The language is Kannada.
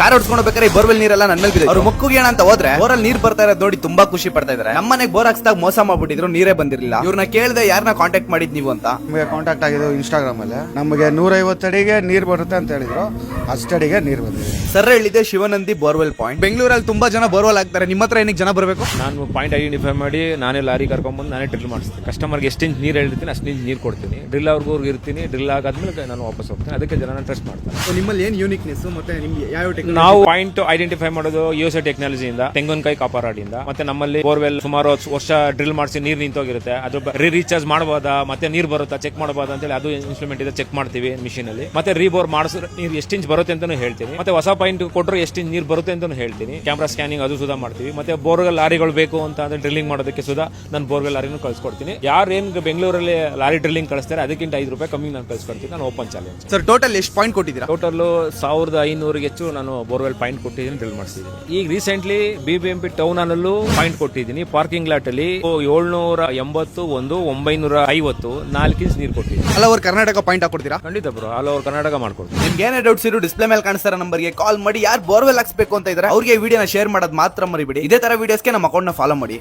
ಕಾರ್ ಹೊಡ್ಸ್ಕೊಂಡು ಬೇಕಾದ್ರೆ ಬೋರ್ವೆಲ್ ನೀರೆಲ್ಲ ನನ್ನ ಮೇಲೆ ಬಿದ್ದಿದೆ. ಅವ್ರು ಮುಕ್ಕುಗೇಣ ಅಂತ ಹೋದ್ರೆ ಬೋರಲ್ಲಿ ನೀರ್ ಬರ್ತಾ ಇರೋದು ನೋಡಿ ತುಂಬಾ ಖುಷಿ ಪಡ್ತಾ ಇದಾರೆ. ನಮ್ಮನೆಗೆ ಬೋರ್ ಹಾಕ್ಸ್ದಾಗ ಮೋಸ ಮಾಡ್ಬಿಟ್ಟಿದ್ರು, ನೀರೇ ಬಂದಿರಲಿಲ್ಲ. ಇವ್ರನ್ನ ಕೇಳಿದೆ ಯಾರನ್ನ ಕಾಂಟ್ಯಾಕ್ಟ್ ಮಾಡಿದ್ ನೀವು ಅಂತ. ನಮಗೆ ಕಾಂಟ್ಯಾಕ್ಟ್ ಆಗಿದ್ದು ಇನ್ಸ್ಟಾಗ್ರಾಮ್ ಅಲ್ಲಿ. ನಮಗೆ 150 ಅಡಿಗೆ ನೀರ್ ಬರುತ್ತೆ ಅಂತ ಹೇಳಿದ್ರು, ಅಷ್ಟಡಿಗೆ ನೀರ್ ಬಂದಿದೆ. ಸರ್ ಹೇಳಿದೆ ಶಿವನಂದಿ ಬೋರ್ವೆಲ್ ಪಾಯಿಂಟ್. ಬೆಂಗಳೂರಲ್ಲಿ ತುಂಬಾ ಜನ ಬೋರ್ವೆಲ್ ಹಾಕ್ತಾರೆ, ನಿಮ್ಮ ಹತ್ರ ಏನಕ್ಕೆ ಜನ ಬರಬೇಕು? ನಾನು ಪಾಯಿಂಟ್ ಐಡೆಂಟಿಫೈ ಮಾಡಿ ನಾನೇ ಲಾರಿ ಕರ್ಕೊಂಡ್ಬಂದು ನಾನೇ ಡ್ರಿಲ್ ಮಾಡಿಸ್ತೀನಿ. ಕಸ್ಟಮರ್ಗೆ ಎಷ್ಟು ಇಂಚ್ ನೀರು ಹೇಳಿರ್ತೀನಿ ಅಷ್ಟು ಇಂಚ್ ನೀರು ಕೊಡ್ತೀನಿ. ಡ್ರಿಲ್ ಅವ್ರಿಗೂ ಇರ್ತೀನಿ. ಡ್ರಿಲ್ ಆಗಾದ್ಮೇಲೆ ನಾನು ವಾಪಸ್ ಹೋಗ್ತೀನಿ. ಅದಕ್ಕೆ ಜನ ಟ್ರಸ್ಟ್ ಮಾಡ್ತಾರೆ. ನಿಮ್ಮಲ್ಲಿ ಏನ್ ಯೂನಿಕ್ನೆಸ್ ಮತ್ತೆ ನಿಮ್ಗೆ ಯಾವ ನಾವು ಪಾಯಿಂಟ್ ಐಡೆಂಟಿಫೈ ಮಾಡೋದು ಯುಎಸ್ಎ ಟೆಕ್ನಾಲಜಿಯಿಂದ, ತೆಂಗಿನಕಾಯಿ ಕಾಪಾರಾಡಿಯಿಂದ. ಮತ್ತೆ ನಮ್ಮಲ್ಲಿ ಬೋರ್ವೆಲ್ ಸುಮಾರು ವರ್ಷ ಡ್ರಿಲ್ ಮಾಡಿಸಿ ನೀರು ನಿಂತೋಗಿರುತ್ತೆ. ಅದು ರೀಚಾರ್ಜ್ ಮಾಡಬಹುದಾ ಮತ್ತೆ ನೀರು ಬರುತ್ತಾ ಚೆಕ್ ಮಾಡಬಹುದಾ ಅಂತೇಳಿ ಅದು ಇನ್ಸ್ಟ್ರೂಮೆಂಟ್ ಇದೆ, ಚೆಕ್ ಮಾಡ್ತೀವಿ ಮಿಷಿನ್ ಅಲ್ಲಿ. ಮತ್ತೆ ರೀಬೋರ್ ಮಾಡಿಸಿದ್ರೆ ನೀರು ಎಷ್ಟು ಇಂಚ್ ಬರುತ್ತೆ ಅಂತಾನು ಹೇಳ್ತೀನಿ. ಮತ್ತೆ ಹೊಸ ಪಾಯಿಂಟ್ ಕೊಟ್ಟರೆ ಎಷ್ಟು ಇಂಚ್ ನೀರು ಬರುತ್ತೆ ಅಂತಾನು ಹೇಳ್ತೀನಿ. ಕ್ಯಾಮ್ರಾ ಸ್ಕ್ಯಾನಿಂಗ್ ಅದು ಸುಧಾ ಮಾಡ್ತೀವಿ. ಮತ್ತೆ ಬೋರ್ವೆಲ್ ಲಾರಿಗಳು ಬೇಕು ಅಂತ ಅಂದ್ರೆ ಡ್ರಿಲ್ಲಿಂಗ್ ಮಾಡೋದಕ್ಕೆ ಸುಧಾ ನಾನು ಬೋರ್ವೆಲ್ ಲಾರಿನೂ ಕಳ್ಸಿಕೊಡ್ತೀನಿ. ಯಾರು ಏನ್ ಬೆಂಗಳೂರಲ್ಲಿ ಲಾರಿ ಡ್ರಿಲ್ಲಿಂಗ್ ಕಳಿಸ್ತಾರೆ ಅದಕ್ಕಿಂತ ₹5 ಕಮ್ಮಿ ನಾನು ಕಳ್ಸಿಕೊಡ್ತೀನಿ. ನಾನು ಓಪನ್ ಚಾಲೆಂಜ್. ಸರ್ ಟೋಟಲ್ ಎಷ್ಟು ಪಾಯಿಂಟ್ ಕೊಟ್ಟಿದ್ದೀರಾ? ಟೋಟಲ್ 1500 ಹೆಚ್ಚು ನಾನು ಬೋರ್ವೆಲ್ ಪಾಯಿಂಟ್ ಕೊಟ್ಟಿದ್ದೀನಿ, ಡ್ರಿಲ್ ಮಾಡಿಸಿದ್ದೀನಿ. ಈಗ ರೀಸೆಂಟ್ಲಿ ಬಿಬಿಎಂಪಿ ಟೌನ್ ಅಲ್ಲೂ ಪಾಯಿಂಟ್ ಕೊಟ್ಟಿದ್ದೀನಿ. ಪಾರ್ಕಿಂಗ್ ಲಾಟ್ ಅಲ್ಲಿ 780 950 4 ಇಂಚ್ ನೀರು ಕೊಟ್ಟಿದ್ದೀನಿ. ಆಲ್ ಓವರ್ ಕರ್ನಾಟಕ ಪಾಯಿಂಟ್ ಹಾಕೊಡ್ತೀರಾ? ಖಂಡಿತ ಬ್ರೋ, ಆಲ್ ಓವರ್ ಕರ್ನಾಟಕ ಮಾಡ್ಕೊಡ್ತೀನಿ. ನಿಮ್ಗೆ ಏನೇ ಡೌಟ್ಸ್ ಇರೋ ಡಿಸ್ಪ್ಲೇ ಮೇಲೆ ಕಾಣಿಸ್ತಾರ ನಂಬರ್ಗೆ ಕಾಲ್ ಮಾಡಿ. ಯಾರು ಬೋರ್ವೆಲ್ ಹಾಕ್ಸ್ಬೇಕು ಅಂತ ಇದ್ರೆ ಅವ್ರಿಗೆ ವಿಡಿಯೋನ ಶೇರ್ ಮಾಡೋದು ಮಾತ್ರ ಮರಿಬೇಡಿ. ಇದೇ ತರ ವಿಡಿಯೋಸ್ಗೆ ನಮ್ಮ ಅಕೌಂಟ್ ನ ಫಾಲೋ ಮಾಡಿ.